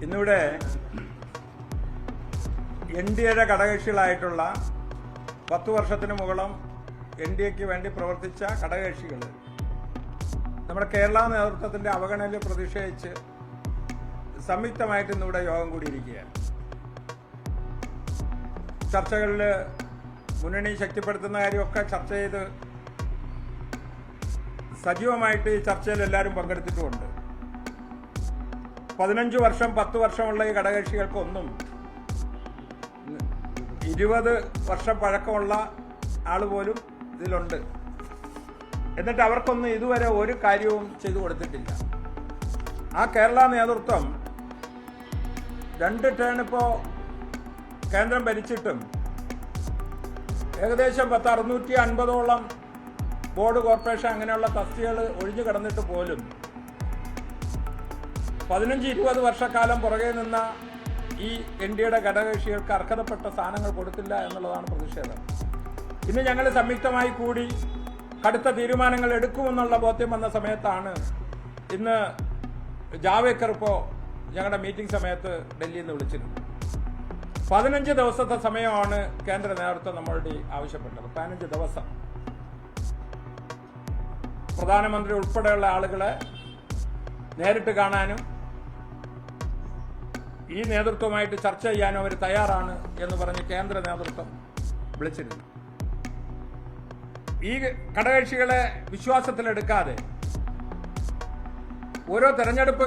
ഇന്നിവിടെ N D എയുടെ ഘടകകക്ഷികളായിട്ടുള്ള 10 വർഷത്തിന് മുകളം എൻ ഡി എക്ക് വേണ്ടി പ്രവർത്തിച്ച ഘടകകക്ഷികൾ നമ്മുടെ കേരള നേതൃത്വത്തിന്റെ അവഗണനയിൽ പ്രതിഷേധിച്ച് സംയുക്തമായിട്ട് ഇന്നിവിടെ യോഗം കൂടിയിരിക്കുകയാണ്. ചർച്ചകളിൽ മുന്നണി ശക്തിപ്പെടുത്തുന്ന കാര്യമൊക്കെ ചർച്ച ചെയ്ത് സജീവമായിട്ട് ഈ ചർച്ചയിൽ എല്ലാവരും പങ്കെടുത്തിട്ടുമുണ്ട്. 15 വർഷം 10 വർഷമുള്ള ഈ ഘടകകക്ഷികൾക്കൊന്നും 20 വർഷം പഴക്കമുള്ള ആൾ പോലും ഇതിലുണ്ട്. എന്നിട്ട് അവർക്കൊന്നും ഇതുവരെ ഒരു കാര്യവും ചെയ്തു കൊടുത്തിട്ടില്ല. ആ കേരള നേതൃത്വം 2 ടേൺ ഇപ്പോൾ കേന്ദ്രം ഭരിച്ചിട്ടും ഏകദേശം 650ഓളം ബോർഡ് കോർപ്പറേഷൻ അങ്ങനെയുള്ള തസ്തികകൾ ഒഴിഞ്ഞു കിടന്നിട്ട് പോലും 15-20 വർഷക്കാലം പുറകെ നിന്ന ഈ എൻ ഡി എയുടെ ഘടകകക്ഷികൾക്ക് അർഹതപ്പെട്ട സ്ഥാനങ്ങൾ കൊടുത്തില്ല എന്നുള്ളതാണ് പ്രതിഷേധം. ഇന്ന് ഞങ്ങൾ സംയുക്തമായി കൂടി കടുത്ത തീരുമാനങ്ങൾ എടുക്കുമെന്നുള്ള ബോധ്യം വന്ന സമയത്താണ് ഇന്ന് ജാവേക്കർ ഇപ്പോൾ ഞങ്ങളുടെ മീറ്റിംഗ് സമയത്ത് ഡൽഹിയിൽ നിന്ന് വിളിച്ചിരുന്നത്. 15 ദിവസത്തെ സമയമാണ് കേന്ദ്ര നേതൃത്വം നമ്മളുടെ ആവശ്യപ്പെട്ടത്. 15 ദിവസം പ്രധാനമന്ത്രി ഉൾപ്പെടെയുള്ള ആളുകളെ നേരിട്ട് കാണാനും ഈ നേതൃത്വമായിട്ട് ചർച്ച ചെയ്യാനും അവർ തയ്യാറാണ് എന്ന് പറഞ്ഞ് കേന്ദ്ര നേതൃത്വം വിളിച്ചിരുന്നു. ഈ ഘടകകക്ഷികളെ വിശ്വാസത്തിലെടുക്കാതെ ഓരോ തെരഞ്ഞെടുപ്പ്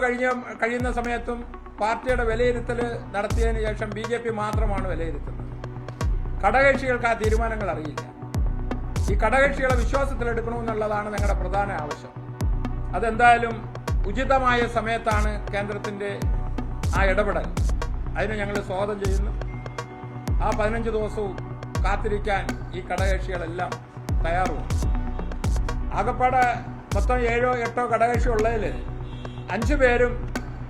കഴിയുന്ന സമയത്തും പാർട്ടിയുടെ വിലയിരുത്തൽ നടത്തിയതിനു ശേഷം BJP മാത്രമാണ് വിലയിരുത്തുന്നത്. ഘടകകക്ഷികൾക്ക് ആ തീരുമാനങ്ങൾ അറിയില്ല. ഈ ഘടകകക്ഷികളെ വിശ്വാസത്തിലെടുക്കണമെന്നുള്ളതാണ് ഞങ്ങളുടെ പ്രധാന ആവശ്യം. അതെന്തായാലും ഉചിതമായ സമയത്താണ് കേന്ദ്രത്തിന്റെ ആ ഇടപെടൽ. അതിനെ ഞങ്ങൾ സ്വാഗതം ചെയ്യുന്നു. ആ 15 ദിവസവും കാത്തിരിക്കാൻ ഈ ഘടകകക്ഷികളെല്ലാം തയ്യാറുമാണ്. ആകപ്പാടെ മൊത്തം 7-8 ഘടകകക്ഷി ഉള്ളതിൽ 5 പേരും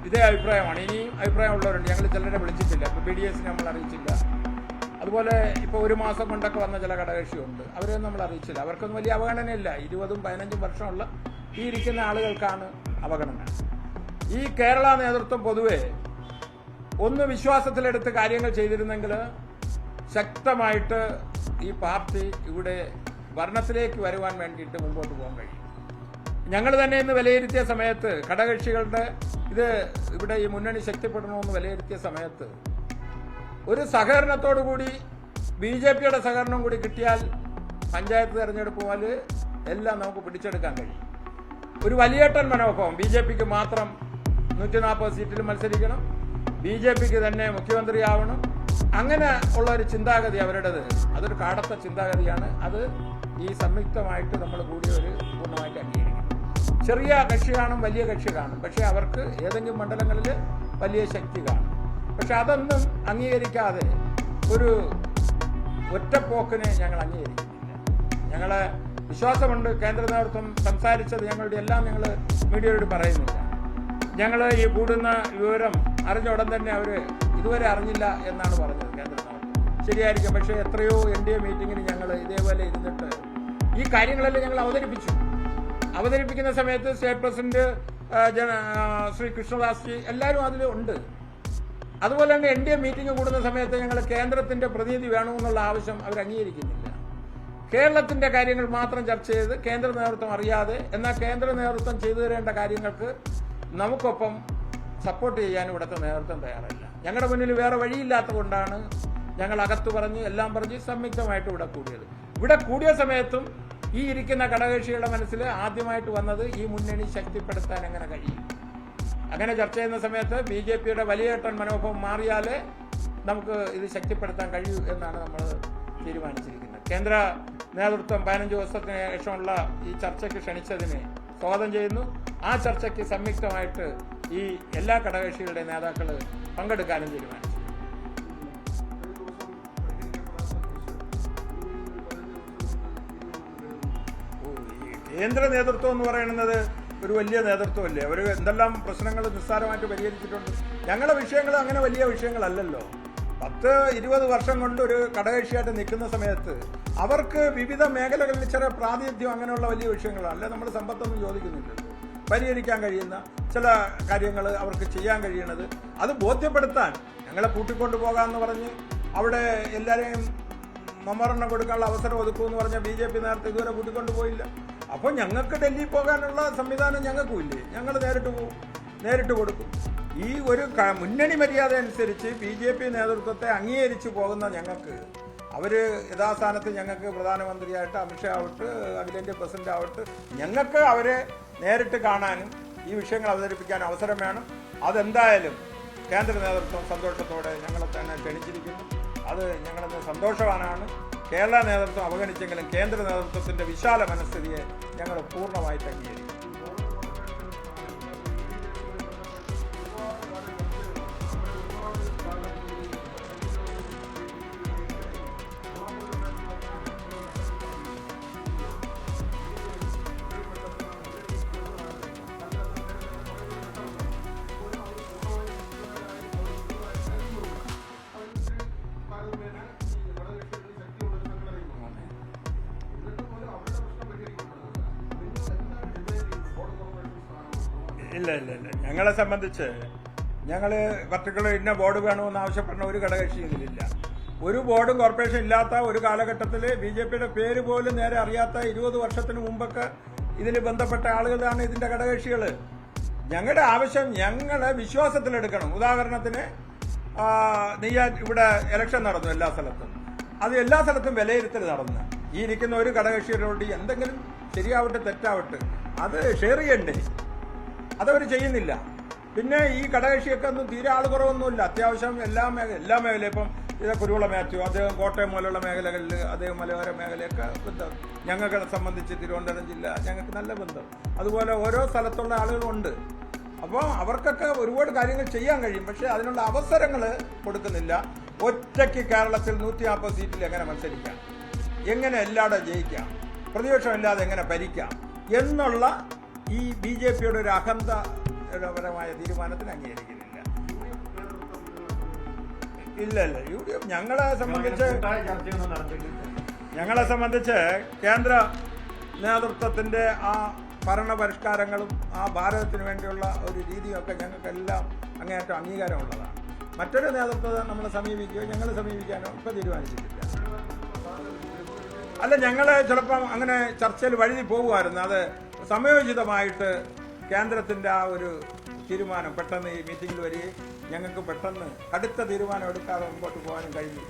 ഇതേ അഭിപ്രായമാണ്. ഇനിയും അഭിപ്രായമുള്ളവരുണ്ട്. ഞങ്ങൾ ചിലരെ വിളിച്ചിട്ടില്ല. ഇപ്പോൾ BDS നമ്മൾ അറിയിച്ചില്ല. അതുപോലെ ഇപ്പോൾ 1 മാസം കൊണ്ടൊക്കെ വന്ന ചില ഘടകകക്ഷിയുണ്ട്. അവരെയൊന്നും നമ്മൾ അറിയിച്ചില്ല. അവർക്കൊന്നും വലിയ അവഗണനയില്ല. 20-15 വർഷമുള്ള ഈ ഇരിക്കുന്ന ആളുകൾക്കാണ് അവഗണന. ഈ കേരള നേതൃത്വം പൊതുവെ ഒന്ന് വിശ്വാസത്തിലെടുത്ത് കാര്യങ്ങൾ ചെയ്തിരുന്നെങ്കിൽ ശക്തമായിട്ട് ഈ പാർട്ടി ഇവിടെ ഭരണത്തിലേക്ക് വരുവാൻ വേണ്ടിയിട്ട് മുമ്പോട്ട് പോകാൻ കഴിയും. ഞങ്ങൾ തന്നെ ഇന്ന് വിലയിരുത്തിയ സമയത്ത് ഘടകകക്ഷികളുടെ ഇവിടെ ഈ മുന്നണി ശക്തിപ്പെടണമെന്ന് വിലയിരുത്തിയ സമയത്ത് ഒരു സഹകരണത്തോടു കൂടി BJPയുടെ സഹകരണം കൂടി കിട്ടിയാൽ പഞ്ചായത്ത് തെരഞ്ഞെടുപ്പ് പോലെ എല്ലാം നമുക്ക് പിടിച്ചെടുക്കാൻ കഴിയും. ഒരു വലിയേട്ടൻ മനോഭാവം BJPക്ക് മാത്രം 140 സീറ്റിൽ മത്സരിക്കണം, BJPക്ക് തന്നെ മുഖ്യമന്ത്രിയാവണം, അങ്ങനെ ഉള്ള ഒരു ചിന്താഗതി അവരുടേത് അതൊരു കാടത്ത ചിന്താഗതിയാണ്. അത് ഈ സംയുക്തമായിട്ട് നമ്മൾ കൂടി ഒരു പൂർണ്ണമായിട്ട് അംഗീകരിക്കണം. ചെറിയ കക്ഷി കാണും, വലിയ കക്ഷി കാണും. പക്ഷെ അവർക്ക് ഏതെങ്കിലും മണ്ഡലങ്ങളിൽ വലിയ ശക്തി കാണും. പക്ഷെ അതൊന്നും അംഗീകരിക്കാതെ ഒരു ഒറ്റപ്പോക്കിനെ ഞങ്ങൾ അംഗീകരിക്കുന്നില്ല. ഞങ്ങളെ വിശ്വാസമുണ്ട്. കേന്ദ്ര നേതൃത്വം സംസാരിച്ചത് ഞങ്ങളുടെ എല്ലാം ഞങ്ങൾ മീഡിയയോട് പറയുന്നില്ല. ഞങ്ങൾ ഈ കൂടുന്ന വിവരം അറിഞ്ഞ ഉടൻ തന്നെ അവർ ഇതുവരെ അറിഞ്ഞില്ല എന്നാണ് പറഞ്ഞത് കേന്ദ്ര നേതൃത്വം. ശരിയായിരിക്കും. പക്ഷേ എത്രയോ NDA മീറ്റിങ്ങിന് ഞങ്ങൾ ഇതേപോലെ ഇരുന്നിട്ട് ഈ കാര്യങ്ങളെല്ലാം ഞങ്ങൾ അവതരിപ്പിക്കുന്ന സമയത്ത് state president Shri Krishnadas G എല്ലാവരും അതിൽ ഉണ്ട്. അതുപോലെ തന്നെ NDA മീറ്റിംഗ് കൂടുന്ന സമയത്ത് ഞങ്ങൾ കേന്ദ്രത്തിന്റെ പ്രതിനിധി വേണമെന്നുള്ള ആവശ്യം അവർ അംഗീകരിക്കുന്നില്ല. കേരളത്തിന്റെ കാര്യങ്ങൾ മാത്രം ചർച്ച ചെയ്ത് കേന്ദ്ര നേതൃത്വം അറിയാതെ, എന്നാൽ കേന്ദ്ര നേതൃത്വം ചെയ്തു തരേണ്ട കാര്യങ്ങൾക്ക് നമുക്കൊപ്പം സപ്പോർട്ട് ചെയ്യാൻ ഇവിടുത്തെ നേതൃത്വം തയ്യാറല്ല. ഞങ്ങളുടെ മുന്നിൽ വേറെ വഴിയില്ലാത്ത കൊണ്ടാണ് ഞങ്ങൾ അകത്ത് പറഞ്ഞ് എല്ലാം പറഞ്ഞ് സംയുക്തമായിട്ട് ഇവിടെ കൂടിയത്. ഇവിടെ കൂടിയ സമയത്തും ഈ ഇരിക്കുന്ന ഘടകകക്ഷികളുടെ മനസ്സിൽ ആദ്യമായിട്ട് വന്നത് ഈ മുന്നണി ശക്തിപ്പെടുത്താൻ എങ്ങനെ കഴിയും. അങ്ങനെ ചർച്ച ചെയ്യുന്ന സമയത്ത് BJPയുടെ വലിയേട്ടൻ മനോഭാവം മാറിയാലേ നമുക്ക് ഇത് ശക്തിപ്പെടുത്താൻ കഴിയൂ എന്നാണ് നമ്മൾ തീരുമാനിച്ചിരിക്കുന്നത്. കേന്ദ്ര നേതൃത്വം 15 ദിവസത്തിന് ശേഷമുള്ള ഈ ചർച്ചയ്ക്ക് ക്ഷണിച്ചതിനെ സ്വാഗതം ചെയ്യുന്നു. ആ ചർച്ചയ്ക്ക് സംയുക്തമായിട്ട് ഈ എല്ലാ ഘടകകക്ഷികളുടെ നേതാക്കൾ പങ്കെടുക്കാനും തീരുമാനിച്ചു. കേന്ദ്ര നേതൃത്വം എന്ന് പറയുന്നത് ഒരു വലിയ നേതൃത്വമല്ലേ. അവർ എന്തെല്ലാം പ്രശ്നങ്ങൾ നിസ്സാരമായിട്ട് പരിഹരിച്ചിട്ടുണ്ട്. ഞങ്ങളുടെ വിഷയങ്ങൾ അങ്ങനെ വലിയ വിഷയങ്ങളല്ലല്ലോ. 10-20 വർഷം കൊണ്ട് ഒരു ഘടകകക്ഷിയായിട്ട് നിൽക്കുന്ന സമയത്ത് അവർക്ക് വിവിധ മേഖലകളിൽ ചെറിയ പ്രാതിനിധ്യം അങ്ങനെയുള്ള വലിയ വിഷയങ്ങളാണ്. അല്ലെ നമ്മൾ സമ്പത്തൊന്നും ചോദിക്കുന്നില്ല. പരിഹരിക്കാൻ കഴിയുന്ന ചില കാര്യങ്ങൾ അവർക്ക് ചെയ്യാൻ കഴിയണത് അത് ബോധ്യപ്പെടുത്താൻ ഞങ്ങളെ കൂട്ടിക്കൊണ്ടു പോകാമെന്ന് പറഞ്ഞ് അവിടെ എല്ലാവരെയും മെമ്മോറണ്ടം കൊടുക്കാനുള്ള അവസരം ഒതുക്കുമെന്ന് പറഞ്ഞ BJP നേരത്തെ ഇതുവരെ കൂട്ടിക്കൊണ്ടു പോയില്ല. അപ്പോൾ ഞങ്ങൾക്ക് ഡൽഹി പോകാനുള്ള സംവിധാനം ഞങ്ങൾക്കും ഇല്ലേ? ഞങ്ങൾ നേരിട്ട് പോകും, നേരിട്ട് കൊടുക്കും. ഈ ഒരു മുന്നണി മര്യാദ അനുസരിച്ച് BJP നേതൃത്വത്തെ അംഗീകരിച്ച് പോകുന്ന ഞങ്ങൾക്ക് അവർ യഥാസ്ഥാനത്ത് ഞങ്ങൾക്ക് പ്രധാനമന്ത്രിയായിട്ട് അമിത്ഷാ ആവട്ടെ, അഖിലേന്ത്യാ പ്രസിഡന്റ് ആവട്ടെ, ഞങ്ങൾക്ക് അവരെ നേരിട്ട് കാണാനും ഈ വിഷയങ്ങൾ അവതരിപ്പിക്കാനും അവസരം വേണം. അതെന്തായാലും കേന്ദ്ര നേതൃത്വം സന്തോഷത്തോടെ ഞങ്ങളെ തന്നെ ക്ഷണിച്ചിരിക്കുന്നു. അത് ഞങ്ങളെന്ന് സന്തോഷവാനാണ്. കേരള നേതൃത്വം അവഗണിച്ചെങ്കിലും കേന്ദ്ര നേതൃത്വത്തിൻ്റെ വിശാല മനസ്ഥിതിയെ ഞങ്ങൾ പൂർണ്ണമായിട്ട് അംഗീകരിക്കും. ഇല്ല ഇല്ല ഇല്ല ഞങ്ങളെ സംബന്ധിച്ച് ഞങ്ങൾ പർട്ടിക്കുലർ ഇന്ന ബോർഡ് വേണമെന്ന് ആവശ്യപ്പെടുന്ന ഒരു ഘടകകക്ഷി ഇതിലില്ല. ഒരു ബോർഡും കോർപ്പറേഷൻ ഇല്ലാത്ത ഒരു കാലഘട്ടത്തിൽ BJPയുടെ പേര് പോലും നേരെ അറിയാത്ത 20 വർഷത്തിന് മുമ്പൊക്കെ ഇതിൽ ബന്ധപ്പെട്ട ആളുകളാണ് ഇതിന്റെ ഘടകകക്ഷികൾ. ഞങ്ങളുടെ ആവശ്യം ഞങ്ങളെ വിശ്വാസത്തിലെടുക്കണം. ഉദാഹരണത്തിന് ഇവിടെ ഇലക്ഷൻ നടന്നു എല്ലാ സ്ഥലത്തും. അത് എല്ലാ സ്ഥലത്തും വിലയിരുത്തൽ നടന്നു. ഈ ഇരിക്കുന്ന ഒരു ഘടകകക്ഷിയോട് എന്തെങ്കിലും ശരിയാവട്ടെ തെറ്റാവട്ടെ അത് ഷെയർ ചെയ്യണ്ടേ? അതവർ ചെയ്യുന്നില്ല. പിന്നെ ഈ ഘടകകക്ഷിയൊക്കെ ഒന്നും തീരെ ആൾ കുറവൊന്നുമില്ല. അത്യാവശ്യം എല്ലാ മേഖലയും ഇപ്പം കുരുവിള മാത്യു അദ്ദേഹം കോട്ടയം പോലുള്ള മേഖലകളിൽ അദ്ദേഹം മലയോര മേഖലയൊക്കെ ബന്ധം. ഞങ്ങളെ സംബന്ധിച്ച് തിരുവനന്തപുരം ജില്ല ഞങ്ങൾക്ക് നല്ല ബന്ധം. അതുപോലെ ഓരോ സ്ഥലത്തുള്ള ആളുകളുണ്ട്. അപ്പോൾ അവർക്കൊക്കെ ഒരുപാട് കാര്യങ്ങൾ ചെയ്യാൻ കഴിയും. പക്ഷേ അതിനുള്ള അവസരങ്ങൾ കൊടുക്കുന്നില്ല. ഒറ്റയ്ക്ക് കേരളത്തിൽ 140 സീറ്റിൽ എങ്ങനെ മത്സരിക്കാം, എങ്ങനെ എല്ലായിടെ ജയിക്കാം, പ്രതിപക്ഷമില്ലാതെ എങ്ങനെ ഭരിക്കാം എന്നുള്ള ഈ BJPയുടെ ഒരു അഹന്തപരമായ തീരുമാനത്തിന് അംഗീകരിക്കുന്നില്ല. ഇല്ല ഇല്ല UDF ഞങ്ങളെ സംബന്ധിച്ച് കേന്ദ്ര നേതൃത്വത്തിന്റെ ആ ഭരണപരിഷ്കാരങ്ങളും ആ ഭാരതത്തിന് വേണ്ടിയുള്ള ഒരു രീതിയൊക്കെ ഞങ്ങൾക്കെല്ലാം അങ്ങേയറ്റം അംഗീകാരമുള്ളതാണ്. മറ്റൊരു നേതൃത്വം നമ്മളെ സമീപിക്കുകയോ ഞങ്ങൾ സമീപിക്കാനോ ഇപ്പോൾ തീരുമാനിച്ചിട്ടില്ല. അല്ല, ഞങ്ങൾ ചിലപ്പം അങ്ങനെ ചർച്ചയിൽ വഴുതി പോകുമായിരുന്നു. അത് സമയോചിതമായിട്ട് കേന്ദ്രത്തിൻ്റെ ആ ഒരു തീരുമാനം പെട്ടെന്ന് ഈ മീറ്റിംഗിൽ വരികയും ഞങ്ങൾക്ക് പെട്ടെന്ന് കടുത്ത തീരുമാനം എടുക്കാതെ മുമ്പോട്ട് പോകാനും കഴിഞ്ഞു.